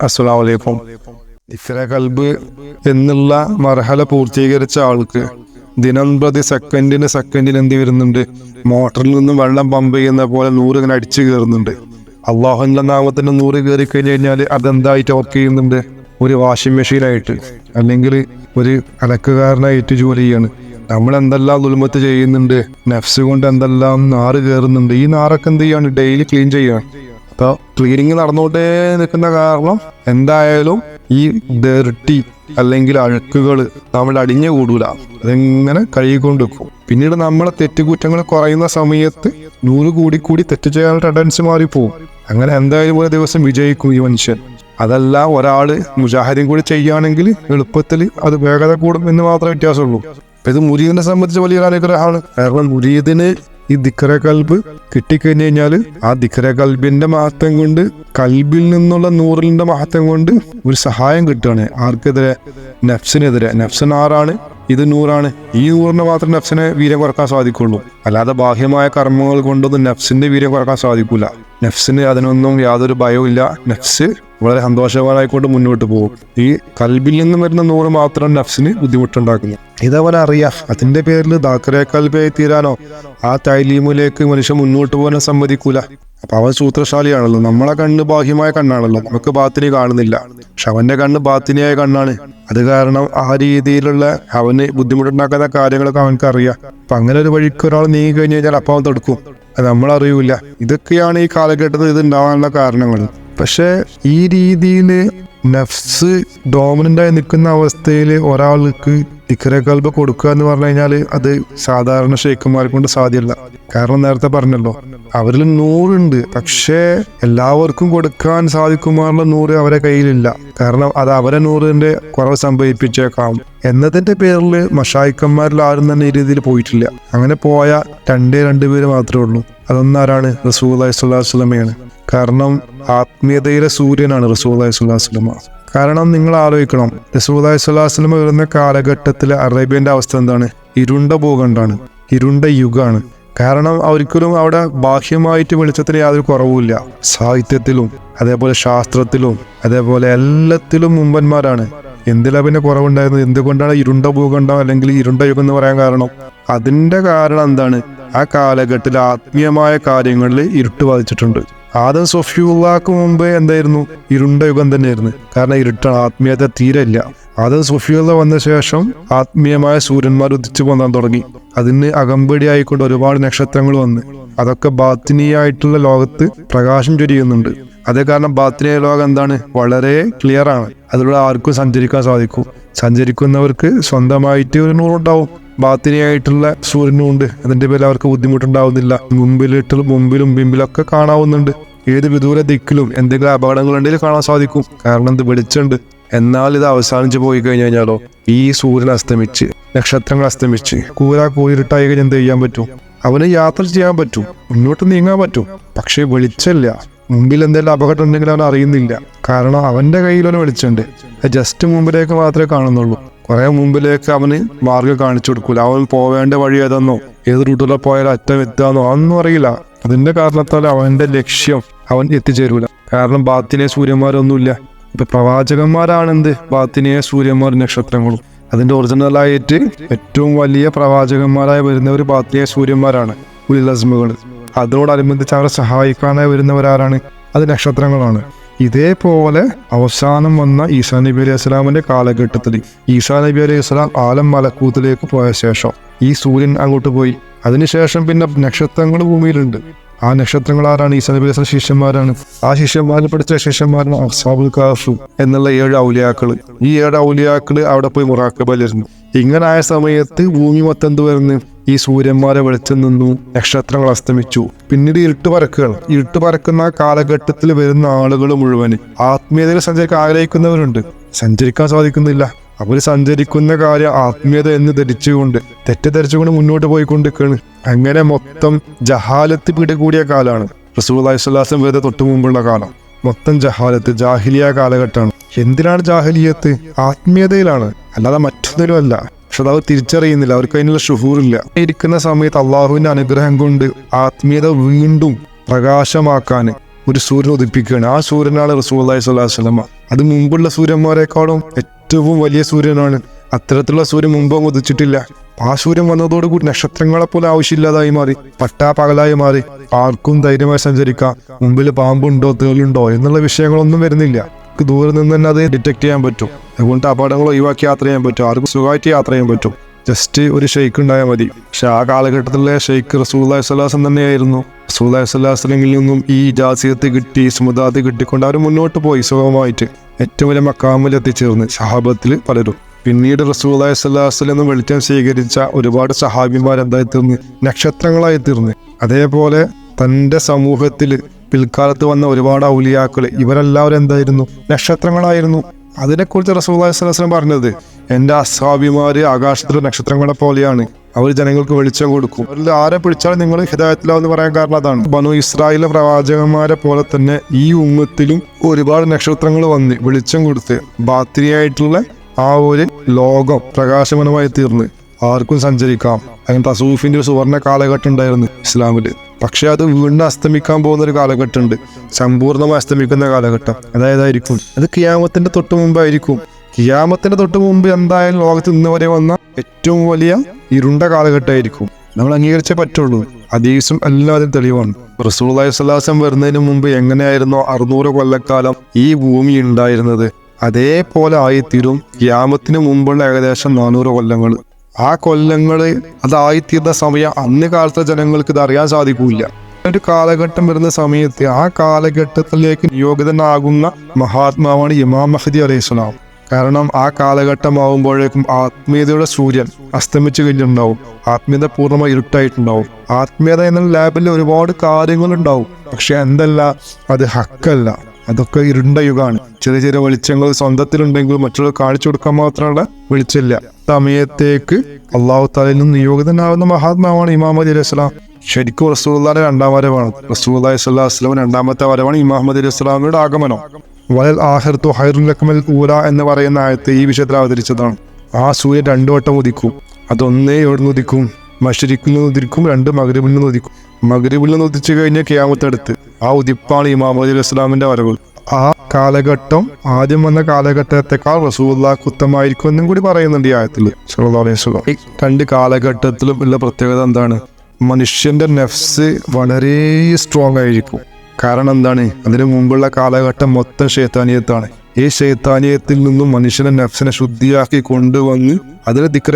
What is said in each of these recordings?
അസ്സലാമു അലൈക്കും. ദിക്ര കൽബ് എന്നുള്ള മർഹല പൂർത്തീകരിച്ച ആൾക്ക് ദിനം പ്രതി സെക്കൻഡിന് എന്ത് വരുന്നുണ്ട്? മോട്ടറിൽ നിന്നും വെള്ളം പമ്പ് ചെയ്യുന്ന പോലെ 100 ഇങ്ങനെ അടിച്ചു കയറുന്നുണ്ട്. അള്ളാഹുവിന്റെ നാമത്തിന് 100 കയറി കഴിഞ്ഞ് കഴിഞ്ഞാൽ അതെന്തായിട്ട് വർക്ക് ചെയ്യുന്നുണ്ട്? ഒരു വാഷിംഗ് മെഷീനായിട്ട്, അല്ലെങ്കിൽ ഒരു അലക്കുകാരനായിട്ട് ജോലി ചെയ്യാണ്. നമ്മൾ എന്തെല്ലാം ദുൽമത്ത് ചെയ്യുന്നുണ്ട്, നഫ്സ് കൊണ്ട് എന്തെല്ലാം നാറ് കയറുന്നുണ്ട്. ഈ നാറൊക്കെ എന്ത് ചെയ്യാണ്? ഡെയിലി ക്ലീൻ ചെയ്യാണ്. അപ്പോൾ ക്ലീനിങ് നടന്നുകൊണ്ടേ നിൽക്കുന്ന കാരണം എന്തായാലും ഈ ഡെർട്ടി അല്ലെങ്കിൽ അഴുക്കുകൾ നമ്മൾ അടിഞ്ഞു കൂടൂല, അതെങ്ങനെ കഴുകിക്കൊണ്ട് വെക്കും. പിന്നീട് നമ്മളെ തെറ്റുകുറ്റങ്ങൾ കുറയുന്ന സമയത്ത് 100 കൂടി തെറ്റ് ചെയ്യാനുള്ള ടെൻഡൻസി മാറിപ്പോവും. അങ്ങനെ എന്തായാലും ഒരു ദിവസം വിജയിക്കും ഈ മനുഷ്യൻ. അതല്ല, ഒരാള് മുജാഹിദീൻ കൂടി ചെയ്യുകയാണെങ്കിൽ എളുപ്പത്തിൽ അത് വേഗത കൂടും എന്ന് മാത്രമേ വ്യത്യാസമുള്ളൂ. അപ്പൊ ഇത് മുരീദിനെ സംബന്ധിച്ച് വലിയൊരു അനുഗ്രഹമാണ്. കാരണം മുരീദിന് ഈ ദിക്ര കൽബ് കിട്ടിക്കഴിഞ്ഞു കഴിഞ്ഞാൽ ആ ദിക്ര കൽബിന്റെ മഹത്വം കൊണ്ട്, കൽബിൽ നിന്നുള്ള നൂറിന്റെ മഹത്വം കൊണ്ട് ഒരു സഹായം കിട്ടുകയാണ്. ആർക്കെതിരെ? നഫ്സിനെതിരെ. നഫ്സിന് 6 ഇത് 100. ഈ 100 മാത്രം നഫ്സിനെ വീര്യം കുറക്കാൻ സാധിക്കുള്ളൂ. അല്ലാതെ ബാഹ്യമായ കർമ്മങ്ങൾ കൊണ്ടൊന്നും നഫ്സിന്റെ വീര്യം കുറക്കാൻ സാധിക്കൂല. നഫ്സിന് അതിനൊന്നും യാതൊരു ഭയവും ഇല്ല. നഫ്സ് വളരെ സന്തോഷവാനായിക്കൊണ്ട് മുന്നോട്ട് പോകും. ഈ കൽബിൽ നിന്നും വരുന്ന 100 മാത്രം നഫ്സിന് ബുദ്ധിമുട്ടുണ്ടാക്കുന്നു. ഇതവനെ അറിയാം. അതിന്റെ പേരിൽ ദാക്കറെ കൽബായി തീരാനോ ആ തൈലീമിലേക്ക് മനുഷ്യൻ മുന്നോട്ട് പോകാനോ സമ്മതിക്കൂല. അപ്പൊ അവൻ സൂത്രശാലിയാണല്ലോ. നമ്മളെ കണ്ണ് ബാഹ്യമായ കണ്ണാണല്ലോ, നമുക്ക് ബാത്തിനി കാണുന്നില്ല. പക്ഷെ അവന്റെ കണ്ണ് ബാത്തിനിയായ കണ്ണാണ്. അത് കാരണം ആ രീതിയിലുള്ള അവന് ബുദ്ധിമുട്ടുണ്ടാക്കുന്ന കാര്യങ്ങളൊക്കെ അവനക്ക് അറിയാം. അപ്പൊ അങ്ങനെ ഒരു വഴിക്ക് ഒരാൾ നീങ്ങി കഴിഞ്ഞു കഴിഞ്ഞാൽ അപ്പം അവൻ തടുക്കും. അത് നമ്മളറിയൂല. ഇതൊക്കെയാണ് ഈ കാലഘട്ടത്തിൽ ഇത് ഉണ്ടാവാനുള്ള കാരണങ്ങൾ. പക്ഷെ ഈ രീതിയിൽ നഫ്സ് ഡോമിനൻ്റായി നിൽക്കുന്ന അവസ്ഥയിൽ ഒരാൾക്ക് ദിക്ര കൽബ് കൊടുക്കുക എന്ന് പറഞ്ഞു കഴിഞ്ഞാൽ അത് സാധാരണ ഷെയ്ഖുമാരെ കൊണ്ട് സാധ്യമല്ല. കാരണം നേരത്തെ പറഞ്ഞല്ലോ, അവരിൽ 100 പക്ഷേ എല്ലാവർക്കും കൊടുക്കാൻ സാധിക്കുമാറുള്ള 100 അവരെ കയ്യിലില്ല. കാരണം അത് അവരെ 100ന്റെ കുറവ് സംഭവിപ്പിച്ചേക്കാം എന്നതിന്റെ പേരിൽ മശായിക്കന്മാരിൽ ആരും തന്നെ ഈ രീതിയിൽ പോയിട്ടില്ല. അങ്ങനെ പോയ 2 പേര് മാത്രമേ ഉള്ളൂ. അതൊന്നാരാണ്? റസൂലുള്ളാഹി സ്വല്ലല്ലാഹു അലൈഹി വസല്ലമയാണ്. കാരണം ആത്മീയതയിലെ സൂര്യനാണ് റസൂലുള്ളാഹി സ്വല്ലല്ലാഹു അലൈഹി വസല്ലമ. കാരണം നിങ്ങൾ ആലോചിക്കണം, റസൂലുള്ളാഹി സ്വല്ലല്ലാഹു അലൈഹി വസല്ലമ വരുന്ന കാലഘട്ടത്തിൽ അറേബ്യന്റെ അവസ്ഥ എന്താണ്? ഇരുണ്ട ഭൂഖണ്ഡാണ്, ഇരുണ്ട യുഗമാണ്. കാരണം ഒരിക്കലും അവിടെ ബാഹ്യമായിട്ട് വെളിച്ചത്തിന് യാതൊരു കുറവുമില്ല. സാഹിത്യത്തിലും അതേപോലെ ശാസ്ത്രത്തിലും അതേപോലെ എല്ലാത്തിലും മുമ്പന്മാരാണ്. എന്തിലാ പിന്നെ കുറവുണ്ടായിരുന്നത്? എന്തുകൊണ്ടാണ് ഇരുണ്ട ഭൂഖണ്ഡം അല്ലെങ്കിൽ ഇരുണ്ട യുഗം എന്ന് പറയാൻ കാരണം? അതിന്റെ കാരണം എന്താണ്? ആ കാലഘട്ടത്തിൽ ആത്മീയമായ കാര്യങ്ങളിൽ ഇരുട്ട് ബാധിച്ചിട്ടുണ്ട്. ആദം സൊഫിയുള്ളാക്ക് മുമ്പ് എന്തായിരുന്നു? ഇരുണ്ട യുഗം തന്നെയായിരുന്നു. കാരണം ഇരുട്ടാണ്, ആത്മീയത തീരെ ഇല്ല. ആദം സൊഫിയുള്ള വന്ന ശേഷം ആത്മീയമായ സൂര്യന്മാർ ഉദിച്ചു പോകാൻ തുടങ്ങി. അതിന് അകമ്പടി ആയിക്കൊണ്ട് ഒരുപാട് നക്ഷത്രങ്ങൾ വന്ന് അതൊക്കെ ബാത്തിനിയായിട്ടുള്ള ലോകത്ത് പ്രകാശം ചൊരിയുന്നുണ്ട്. അതേ കാരണം ബാത്തിനിയ ലോകം എന്താണ്? വളരെ ക്ലിയർ ആണ്. അതിലൂടെ ആർക്കും സഞ്ചരിക്കാൻ സാധിക്കും. സഞ്ചരിക്കുന്നവർക്ക് സ്വന്തമായിട്ട് ഒരു 100 ഉണ്ടാവും. ബാത്തിനിയായിട്ടുള്ള സൂര്യനും ഉണ്ട്. അതിന്റെ പേരിൽ അവർക്ക് ബുദ്ധിമുട്ടുണ്ടാവുന്നില്ല. മുമ്പിലും പിമ്പിലൊക്കെ കാണാവുന്നുണ്ട്. ഏത് വിദൂര ദിക്കിലും എന്തെങ്കിലും അപകടങ്ങളുണ്ടെങ്കിൽ കാണാൻ സാധിക്കും. കാരണം ഇത് വെളിച്ചുണ്ട്. എന്നാൽ ഇത് അവസാനിച്ച് പോയി കഴിഞ്ഞു കഴിഞ്ഞാലോ, ഈ സൂര്യൻ അസ്തമിച്ച് നക്ഷത്രങ്ങൾ അസ്തമിച്ച് കൂരിട്ടായി കഴിഞ്ഞാൽ എന്ത് ചെയ്യാൻ പറ്റും? അവന് യാത്ര ചെയ്യാൻ പറ്റും, മുന്നോട്ട് നീങ്ങാൻ പറ്റും. പക്ഷെ വെളിച്ചമില്ല. മുമ്പിൽ എന്തെങ്കിലും അപകടം ഉണ്ടെങ്കിൽ അവൻ അറിയുന്നില്ല. കാരണം അവന്റെ കയ്യിലൊരു വെളിച്ചമുണ്ട്. ജസ്റ്റ് മുമ്പിലേക്ക് മാത്രമേ കാണുന്നുള്ളൂ. കുറെ മുമ്പിലേക്ക് അവന് മാർഗം കാണിച്ചു കൊടുക്കൂല. അവൻ പോവേണ്ട വഴി ഏതെന്നോ ഏത് റൂട്ടിലോ പോയാൽ അറ്റം എത്താന്നോ അതൊന്നും അറിയില്ല. അതിന്റെ കാരണത്താൽ അവന്റെ ലക്ഷ്യം അവൻ എത്തിച്ചേരൂല. കാരണം ബാത്തിനിയ സൂര്യന്മാരൊന്നുമില്ല. ഇപ്പൊ പ്രവാചകന്മാരാണെന്ത്? ബാത്തിനിയ സൂര്യന്മാർ നക്ഷത്രങ്ങളും. അതിന്റെ ഒറിജിനലായിട്ട് ഏറ്റവും വലിയ പ്രവാചകന്മാരായി വരുന്നവർ ബാത്തിനിയ സൂര്യന്മാരാണ്, ഉലുൽ അസ്മുകൾ. അതിനോടനുബന്ധിച്ച് അവരെ സഹായിക്കാനായി വരുന്നവരാരാണ്? അത് നക്ഷത്രങ്ങളാണ്. ഇതേപോലെ അവസാനം വന്ന ഈസാ നബി അലൈഹി സ്വലാമിന്റെ കാലഘട്ടത്തിൽ ഈസാ നബി അലൈഹി സ്വലാം ആലം മലക്കൂത്തിലേക്ക് പോയ ശേഷം ഈ സൂര്യൻ അങ്ങോട്ട് പോയി. അതിനുശേഷം പിന്നെ നക്ഷത്രങ്ങൾ ഭൂമിയിലുണ്ട്. ആ നക്ഷത്രങ്ങൾ ആരാണ്? ഈസാ നബി അലൈഹി സ്വലാം ശിഷ്യന്മാരാണ്. ആ ശിഷ്യന്മാരിൽ പഠിച്ച ശിഷ്യന്മാരാണ് അസ്ഹാബുൽ കഹഫ് എന്നുള്ള 7 ഔലിയാക്കള്. ഈ 7 ഔലിയാക്കള് അവിടെ പോയി മുറാഖബയിലിരുന്നു. ഇങ്ങനായ സമയത്ത് ഭൂമി മൊത്തം എന്ത് വരുന്നു? ഈ സൂര്യന്മാരെ വെളിച്ചം നിന്നു, നക്ഷത്രങ്ങൾ അസ്തമിച്ചു. പിന്നീട് ഇരുട്ട് പരക്കുന്ന കാലഘട്ടത്തിൽ വരുന്ന ആളുകൾ മുഴുവൻ ആത്മീയതയിൽ സഞ്ചരിക്കാൻ ആഗ്രഹിക്കുന്നവരുണ്ട്. സഞ്ചരിക്കാൻ സാധിക്കുന്നില്ല. അവർ സഞ്ചരിക്കുന്ന കാര്യം ആത്മീയത എന്ന് ധരിച്ചുകൊണ്ട് തെറ്റിദ്ധരിച്ചുകൊണ്ട് മുന്നോട്ട് പോയിക്കൊണ്ടിരിക്കുകയാണ്. അങ്ങനെ മൊത്തം ജഹാലത്ത് പിടികൂടിയ കാലമാണ് റസൂലുള്ളാഹി സ്വല്ലല്ലാഹു അലൈഹി വസല്ലം വരുന്ന തൊട്ട് മുമ്പുള്ള കാലം. മൊത്തം ജഹാലത്ത്, ജാഹിലിയ കാലഘട്ടമാണ്. എന്തിനാണ് ജാഹിലിയത്ത്? ആത്മീയതയിലാണ്, അല്ലാതെ മറ്റൊന്നിലും അല്ല. പക്ഷെ അത് അവർ തിരിച്ചറിയുന്നില്ല. അവർക്ക് അതിനുള്ള ഷുഹൂറില്ല. ഇരിക്കുന്ന സമയത്ത് അള്ളാഹുവിന്റെ അനുഗ്രഹം കൊണ്ട് ആത്മീയത വീണ്ടും പ്രകാശമാക്കാൻ ഒരു സൂര്യൻ ഉദിപ്പിക്കുകയാണ്. ആ സൂര്യനാണ് റസൂലുള്ളാഹി സ്വല്ലല്ലാഹു അലൈഹി വസല്ലം. അത് മുമ്പുള്ള സൂര്യന്മാരെക്കാളും ഏറ്റവും വലിയ സൂര്യനാണ്. അത്തരത്തിലുള്ള സൂര്യൻ മുമ്പും ഉദിച്ചിട്ടില്ല. ആ സൂര്യൻ വന്നതോടുകൂടി നക്ഷത്രങ്ങളെ പോലെ ആവശ്യമില്ലാതായി മാറി, പട്ടാപ്പകലായി മാറി. ആർക്കും ധൈര്യമായി സഞ്ചരിക്കാം. മുമ്പിൽ പാമ്പുണ്ടോ തേളുണ്ടോ എന്നുള്ള വിഷയങ്ങളൊന്നും വരുന്നില്ല. ദൂരെ നിന്ന് തന്നെ അത് ഡിറ്റക്ട് ചെയ്യാൻ പറ്റും. അതുകൊണ്ട് അപകടങ്ങൾ ഒഴിവാക്കി യാത്ര ചെയ്യാൻ പറ്റും. ആർക്കും സുഖമായിട്ട് യാത്ര ചെയ്യാൻ പറ്റും. ജസ്റ്റ് ഒരു ഷെയ്ക്ക് ഉണ്ടായാൽ മതി. പക്ഷെ ആ കാലഘട്ടത്തിലെ ഷെയ്ക്ക് റസൂലുള്ളാഹി സ്വല്ലല്ലാഹു അലൈഹി വസല്ലം തന്നെയായിരുന്നു. റസൂലുള്ളാഹി സ്വല്ലല്ലാഹു അലൈഹി വസല്ലമിൽ നിന്നും ഈ ഇജാസിയത്ത് കിട്ടി, സുമദാത്ത് കിട്ടിക്കൊണ്ട് അവർ മുന്നോട്ട് പോയി സുഖമായിട്ട്. ഏറ്റവും വലിയ മക്കാമിൽ എത്തിച്ചേർന്ന് സഹാബത്തിൽ പലരും. പിന്നീട് റസൂലുള്ളാഹി സ്വല്ലല്ലാഹു അലൈഹി വസല്ലം വെളിച്ചം സ്വീകരിച്ച ഒരുപാട് സഹാബിമാരെന്തായി തീർന്ന്? നക്ഷത്രങ്ങളായി തീർന്ന്. അതേപോലെ തൻ്റെ സമൂഹത്തിൽ പിൽക്കാലത്ത് വന്ന ഒരുപാട് ഔലിയാക്കൾ, ഇവരെല്ലാവരും എന്തായിരുന്നു? നക്ഷത്രങ്ങളായിരുന്നു. അതിനെക്കുറിച്ച് റസൂലുള്ളാഹി സ്വല്ലല്ലാഹു അലൈഹി വസല്ലം പറഞ്ഞത്, എൻ്റെ അസ്ഹാബിമാര് ആകാശത്തിലെ നക്ഷത്രങ്ങളെ പോലെയാണ്. അവർ ജനങ്ങൾക്ക് വെളിച്ചം കൊടുക്കും. അവരിൽ ആരെ പിടിച്ചാലും നിങ്ങൾ ഹിദായത്തിലാവെന്ന് പറയാൻ കാരണം അതാണ്. ബനു ഇസ്രായേലിലെ പ്രവാചകന്മാരെ പോലെ തന്നെ ഈ ഉമ്മത്തിലും ഒരുപാട് നക്ഷത്രങ്ങൾ വന്ന് വെളിച്ചം കൊടുത്ത് ബാത്തിരിയായിട്ടുള്ള ആ ഒരു ലോകം പ്രകാശമാനമായി തീർന്ന് ആർക്കും സഞ്ചരിക്കാം. അങ്ങനെ തസൂഫിന്റെ ഒരു സുവർണ്ണ കാലഘട്ടം ഉണ്ടായിരുന്നു ഇസ്ലാമില്. പക്ഷെ അത് വീണ്ടും അസ്തമിക്കാൻ പോകുന്ന ഒരു കാലഘട്ടമുണ്ട്, സമ്പൂർണ്ണമായി അസ്തമിക്കുന്ന കാലഘട്ടം. അതായതായിരിക്കും അത് ഖിയാമത്തിന്റെ തൊട്ട് മുമ്പായിരിക്കും. ഖിയാമത്തിന്റെ തൊട്ട് മുമ്പ് എന്തായാലും ലോകത്ത് ഇന്ന് വരെ വന്ന ഏറ്റവും വലിയ ഇരുണ്ട കാലഘട്ടമായിരിക്കും. നമ്മൾ അംഗീകരിച്ചേ പറ്റുള്ളൂ. ഹദീസും എല്ലാവരും തെളിവാണ്. റസൂലുള്ളാഹി സ്വല്ലല്ലാഹു അലൈഹി വസല്ലം വരുന്നതിന് മുമ്പ് എങ്ങനെയായിരുന്നോ 600 കൊല്ലക്കാലം ഈ ഭൂമി ഉണ്ടായിരുന്നത്, അതേപോലെ ആയിത്തീരും ഖിയാമത്തിന് മുമ്പുള്ള ഏകദേശം 400 കൊല്ലങ്ങൾ. ആ കൊല്ലങ്ങൾ അതായിത്തീർന്ന സമയം അന്ന് കാലത്തെ ജനങ്ങൾക്ക് ഇത് അറിയാൻ സാധിക്കില്ല. ഒരു കാലഘട്ടം വരുന്ന സമയത്ത് ആ കാലഘട്ടത്തിലേക്ക് നിയോഗിതനാകുന്ന മഹാത്മാവാണ് ഇമാം മഹ്ദി അലൈഹിസ്സലാം. കാരണം ആ കാലഘട്ടമാവുമ്പോഴേക്കും ആത്മീയതയുടെ സൂര്യൻ അസ്തമിച്ചു കഴിഞ്ഞിട്ടുണ്ടാവും. ആത്മീയത പൂർണ്ണമായി ഇരുട്ടായിട്ടുണ്ടാവും. ആത്മീയത എന്ന ലാബിൽ ഒരുപാട് കാര്യങ്ങളുണ്ടാവും. പക്ഷെ എന്തല്ല, അത് ഹക്കല്ല. അതൊക്കെ ഇരുണ്ട യുഗമാണ്. ചെറിയ ചെറിയ വെളിച്ചങ്ങൾ സ്വന്തത്തിലുണ്ടെങ്കിലും മറ്റുള്ളവർ കാണിച്ചു കൊടുക്കാൻ മാത്രമുള്ള വെളിച്ചമില്ല. സമയത്തേക്ക് അള്ളാഹു തആലയിൽ നിന്ന് നിയോഗിതനാവുന്ന മഹാത്മാവാണ് ഇമാം മഹ്ദി അലൈഹിസ്സലാം. ശരിക്കും റസൂലുള്ളാഹിയുടെ രണ്ടാം വരവാണ്. റസൂലുള്ളാഹി സ്വല്ലല്ലാഹു അലൈഹി വസല്ലം രണ്ടാമത്തെ വരവാണ് ഇമാം മഹ്ദി അലൈഹിസ്സലാമിയുടെ ആഗമനം. വലൽ ആഖിറത്തു ഖൈറുൻ ലക്കും മിനൽ ഊല എന്ന് പറയുന്ന ആയത്ത് ഈ വിഷയത്തിൽ അവതരിച്ചതാണ്. ആ സൂര്യൻ 2 വട്ടം ഉദിക്കും. അതൊന്നേ എവിടെ ഉദിക്കും? മശ്രിഖിൽ നിന്ന് ഉദിക്കും, 2 മഗ്രിബിൽ നിന്ന് ഉദിക്കും. മഗ്രിബിൽ നിന്ന് ഉദിച്ചു കഴിഞ്ഞാൽ ഖിയാമത്തെടുത്ത് ആ ഉദിപ്പാണ് ഇമാം മഹ്ദി അലൈഹിസ്സലാമിന്റെ വരവ്. ആ കാലഘട്ടം ആദ്യം വന്ന കാലഘട്ടത്തെക്കാൾ റസൂലുള്ളാഹിക്ക് ഉത്തമമായിരിക്കും എന്നും കൂടി പറയുന്നുണ്ട് ഈ ആയത്തിൽ സല്ലല്ലാഹു അലൈഹി വസല്ലം. ഈ 2 കാലഘട്ടത്തിലും ഉള്ള പ്രത്യേകത എന്താണ്? മനുഷ്യന്റെ നെഫ്സ് വളരെ സ്ട്രോങ് ആയിരിക്കും. കാരണം എന്താണ്? അതിനു മുമ്പുള്ള കാലഘട്ടം മൊത്തം ശൈത്താനിയത്താണ്. ഈ ശൈത്താനിയത്തിൽ നിന്നും മനുഷ്യന്റെ നെഫ്സിനെ ശുദ്ധിയാക്കി കൊണ്ടുവന്ന് അതിനെ ദിക്റ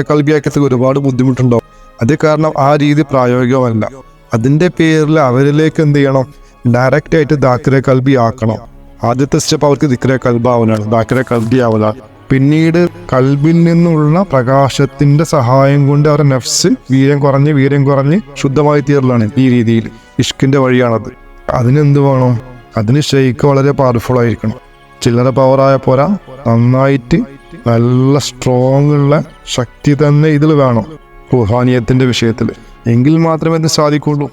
കൽബിയാക്കി ഒരുപാട് ബുദ്ധിമുട്ടുണ്ടാവും. അത് കാരണം ആ രീതി പ്രായോഗികമല്ല. അതിന്റെ പേരിൽ അവരിലേക്ക് എന്ത് ചെയ്യണം? ഡയറക്റ്റ് ആയിട്ട് ദാക്കിറെ കൽബി ആക്കണം. ആദ്യത്തെ സ്റ്റെപ്പ് അവർക്ക് ദിക്റെ കൽബാവലാണ്, ദാക്കിറെ കൽബി ആവലാണ്. പിന്നീട് കൽബിൽ നിന്നുള്ള പ്രകാശത്തിന്റെ സഹായം കൊണ്ട് അവരുടെ നെഫ്സ് വീര്യം കുറഞ്ഞ് ശുദ്ധമായി തീരലാണ്. ഈ രീതിയിൽ ഇഷ്കിന്റെ വഴിയാണത്. അതിനെന്ത് വേണം? അതിന് ഷെയ്ക്ക് വളരെ പവർഫുൾ ആയിരിക്കണം. ചില്ലറ പവറായ പോരാ, നന്നായിട്ട് നല്ല സ്ട്രോങ് ഉള്ള ശക്തി തന്നെ ഇതിൽ വേണം റൂഹാനിയത്തിന്റെ വിഷയത്തിൽ. എങ്കിൽ മാത്രമേ ഇത് സാധിക്കുള്ളൂ.